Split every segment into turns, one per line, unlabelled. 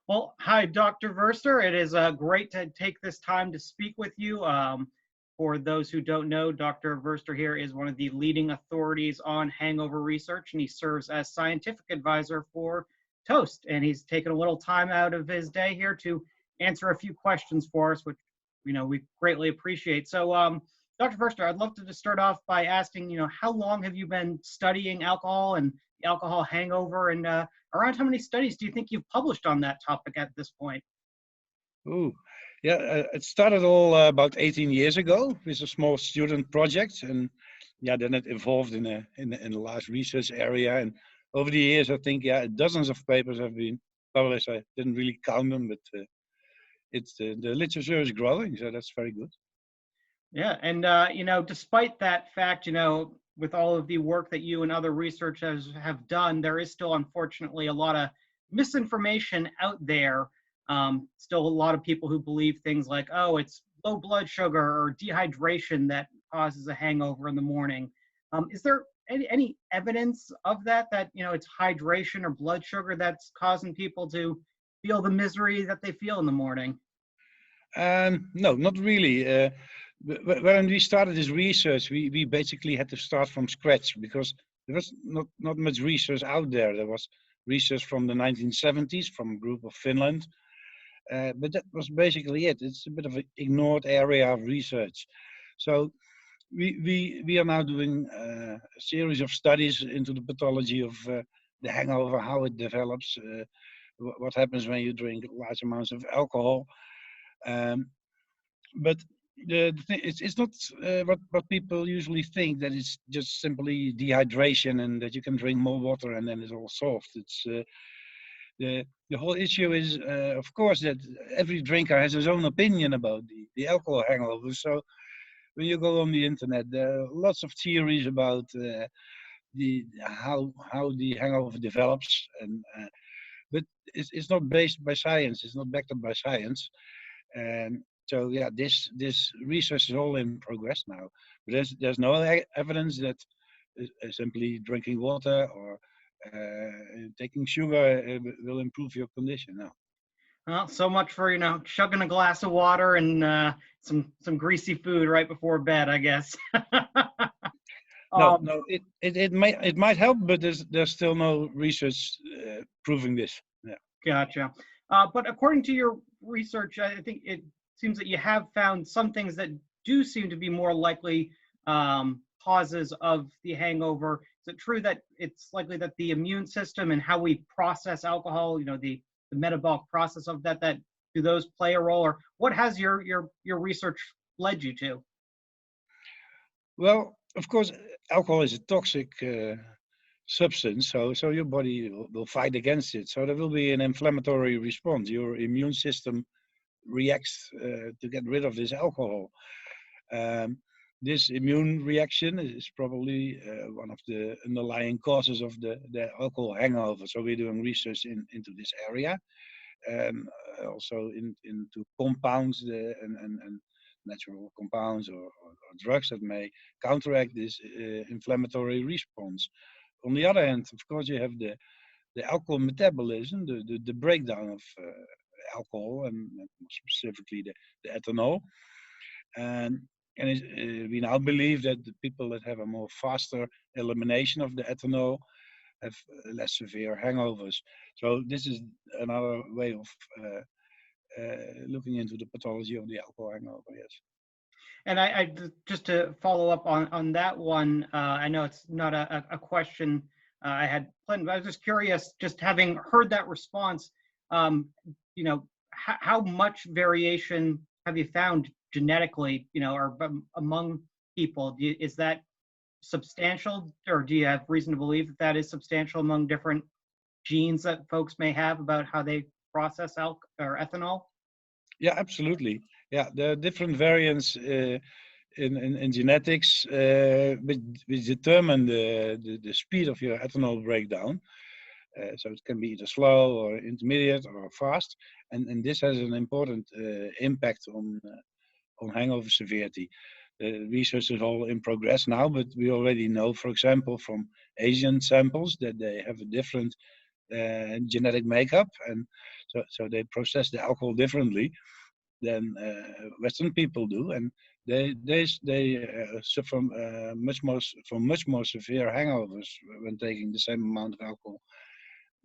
Well, hi, Dr. Verster. It is great to take this time to speak with you. For those who don't know, Dr. Verster here is one of the leading authorities on hangover research, and he serves as scientific advisor for Toast. And he's taken a little time out of his day here to answer a few questions for us, which we greatly appreciate. So, Dr. Verster, I'd love to just start off by asking, how long have you been studying alcohol and the alcohol hangover, and around how many studies do you think you've published on that topic at this point?
Oh, yeah, it started all about 18 years ago with a small student project, and yeah, then it evolved in a large research area. And over the years, I think dozens of papers have been published. I didn't really count them, but it's the literature is growing, so that's very good.
Yeah, and despite that fact, with all of the work that you and other researchers have done, there is still unfortunately a lot of misinformation out there. Still a lot of people who believe things like, oh, it's low blood sugar or dehydration that causes a hangover in the morning. Is there any evidence of that it's hydration or blood sugar that's causing people to feel the misery that they feel in the morning?
No, not really. When we started this research, we basically had to start from scratch because there was not much research out there. There was research from the 1970s from a group of Finland, but that was basically it. It's a bit of an ignored area of research. So we are now doing a series of studies into the pathology of the hangover, how it develops, what happens when you drink large amounts of alcohol. But the thing, it's not what people usually think, that it's just simply dehydration and that you can drink more water and then it's all solved. It's the whole issue is, of course, that every drinker has his own opinion about the alcohol hangover. So when you go on the internet, there are lots of theories about how the hangover develops, and but it's not based by science. It's not backed up by science. And so yeah, this research is all in progress now. But there's no evidence that simply drinking water or taking sugar will improve your condition. No.
Well, so much for chugging a glass of water and some greasy food right before bed, I guess.
No, it might help, but there's still no research proving this. Yeah.
Gotcha. But according to your research, I think it seems that you have found some things that do seem to be more likely causes of the hangover. Is it true that it's likely that the immune system and how we process alcohol, the metabolic process of that do those play a role, or what has your research led you to?
Well, of course, alcohol is a toxic substance, so your body will fight against it. So there will be an inflammatory response. Your immune system reacts to get rid of this alcohol. This immune reaction is probably one of the underlying causes of the alcohol hangover. So we're doing research into this area, and also into compounds and natural compounds or drugs that may counteract this inflammatory response. On the other hand, of course, you have the alcohol metabolism, the breakdown of alcohol, and more specifically the ethanol. And we now believe that the people that have a more faster elimination of the ethanol have less severe hangovers. So this is another way of looking into the pathology of the alcohol hangover, yes.
And I just to follow up on that one, I know it's not a question I had planned, but I was just curious, just having heard that response, how much variation have you found genetically, or among people? Is that substantial, or do you have reason to believe that is substantial among different genes that folks may have about how they process or ethanol?
Yeah, absolutely. Yeah, there are different variants in genetics which determine the speed of your ethanol breakdown. So it can be either slow or intermediate or fast, and this has an important impact on hangover severity. Research is all in progress now, but we already know, for example, from Asian samples that they have a different genetic makeup, and so they process the alcohol differently than Western people do, and they suffer much more severe hangovers when taking the same amount of alcohol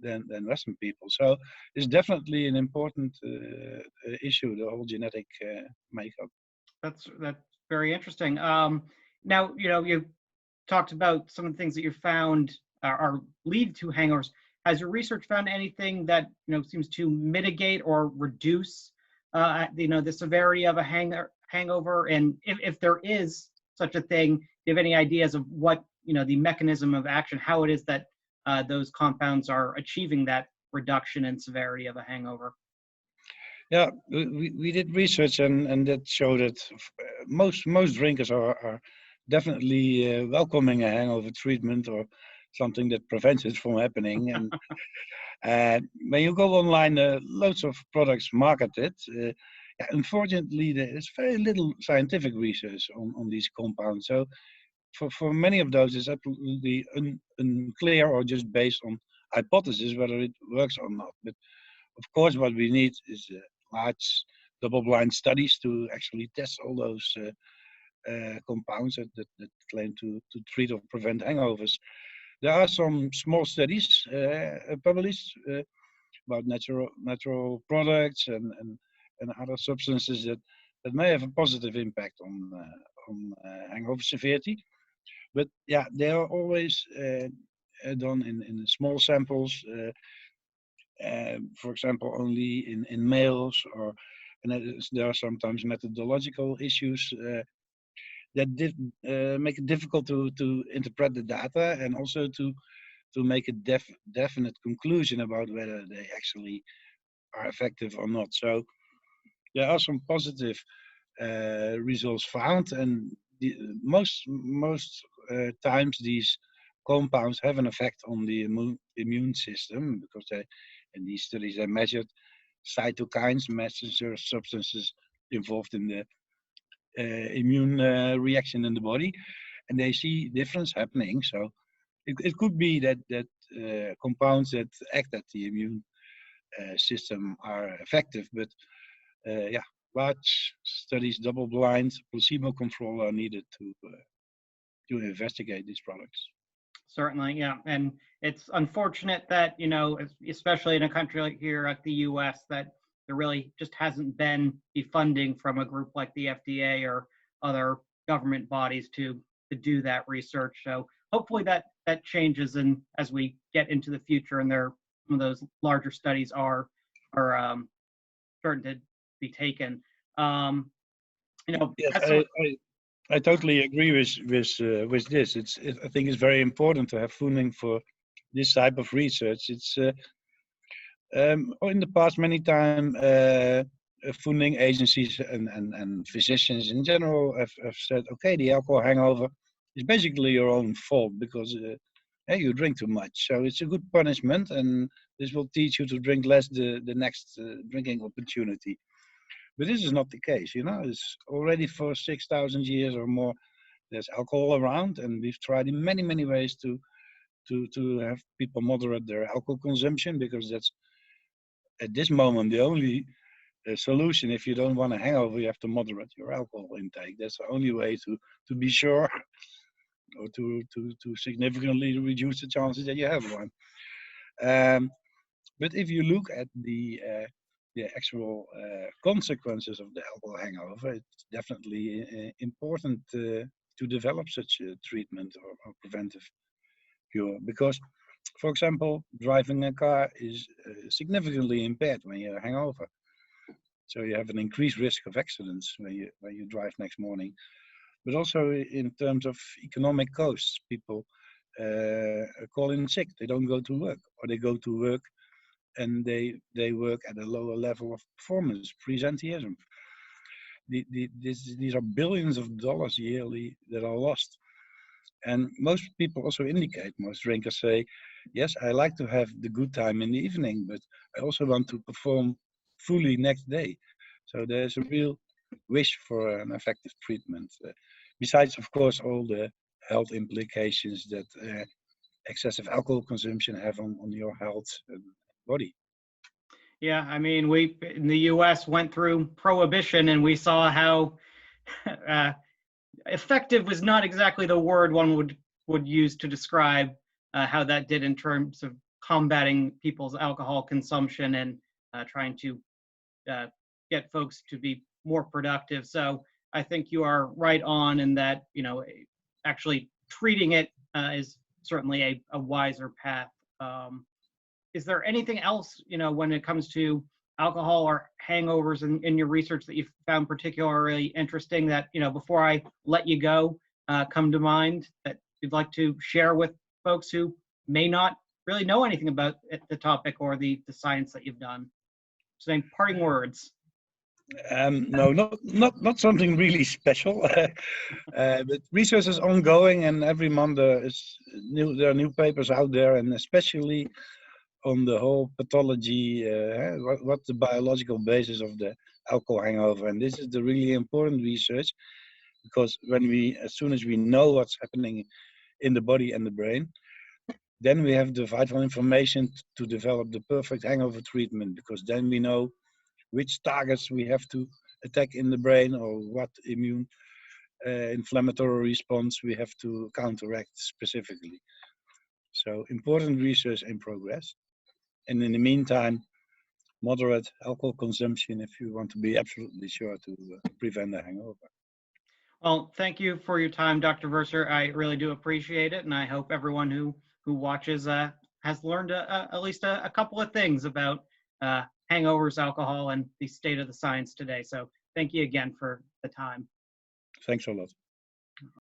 than Western people. So it's definitely an important issue, the whole genetic makeup.
That's very interesting. Now, you talked about some of the things that you found are lead to hangovers. Has your research found anything that seems to mitigate or reduce the severity of a hangover? And if there is such a thing, do you have any ideas of what the mechanism of action, how it is that those compounds are achieving that reduction in severity of a hangover?
Yeah, we did research and that showed that most drinkers are definitely welcoming a hangover treatment or something that prevents it from happening. And when you go online, loads of products marketed. Yeah, unfortunately, there is very little scientific research on these compounds. So for many of those, it's absolutely unclear or just based on hypothesis whether it works or not. But of course, what we need is large double-blind studies to actually test all those compounds that claim to treat or prevent hangovers. There are some small studies published about natural products and other substances that may have a positive impact on hangover severity. But yeah, they are always done in small samples. For example, only in males, and there are sometimes methodological issues that make it difficult to interpret the data and also to make a definite conclusion about whether they actually are effective or not. So there are some positive results found, and most times these compounds have an effect on the immune system because in these studies they measured cytokines, messenger substances involved in the immune reaction in the body, and they see difference happening. So it could be that compounds that act at the immune system are effective, but yeah, large studies, double-blind, placebo control are needed to investigate these products.
Certainly, yeah. And it's unfortunate that, especially in a country like here at the US, that there really just hasn't been the funding from a group like the FDA or other government bodies to do that research. So hopefully that changes, and as we get into the future and some of those larger studies are starting to be taken.
Yes,
as a-
I totally agree with this. I think it's very important to have funding for this type of research. It's in the past many times funding agencies and physicians in general have said, okay, the alcohol hangover is basically your own fault because you drink too much. So it's a good punishment, and this will teach you to drink less the next drinking opportunity. But this is not the case, It's already for 6,000 years or more. There's alcohol around, and we've tried in many ways to have people moderate their alcohol consumption because that's at this moment the only solution. If you don't want a hangover, you have to moderate your alcohol intake. That's the only way to be sure or to significantly reduce the chances that you have one. Um, but if you look at the actual consequences of the alcohol hangover, it's definitely important to develop such a treatment or preventive cure. Because, for example, driving a car is significantly impaired when you hangover. So you have an increased risk of accidents when you drive next morning. But also in terms of economic costs, people call in sick. They don't go to work, or they go to work and they work at a lower level of performance, presenteeism. These are billions of dollars yearly that are lost. And most people also indicate, most drinkers say, yes, I like to have the good time in the evening, but I also want to perform fully next day. So there's a real wish for an effective treatment. Besides, of course, all the health implications that excessive alcohol consumption have on your health and body.
Yeah, I mean, we in the U.S. went through prohibition, and we saw how effective was not exactly the word one would use to describe how that did in terms of combating people's alcohol consumption and trying to uh, get folks to be more productive. So I think you are right on in that, actually treating it is certainly a wiser path. Is there anything else, when it comes to alcohol or hangovers in your research that you found particularly interesting that, before I let you go, come to mind that you'd like to share with folks who may not really know anything about the topic or the science that you've done? So, any parting words?
No, not something really special. But research is ongoing, and every month there are new papers out there, and especially on the whole pathology, what's the biological basis of the alcohol hangover. And this is the really important research, because as soon as we know what's happening in the body and the brain, then we have the vital information to develop the perfect hangover treatment, because then we know which targets we have to attack in the brain, or what immune inflammatory response we have to counteract specifically. So important research in progress. And in the meantime, moderate alcohol consumption if you want to be absolutely sure to prevent a hangover.
Well, thank you for your time, Dr. Verser. I really do appreciate it, and I hope everyone who watches has learned at least a couple of things about hangovers, alcohol, and the state of the science today. So thank you again for the time.
Thanks a lot.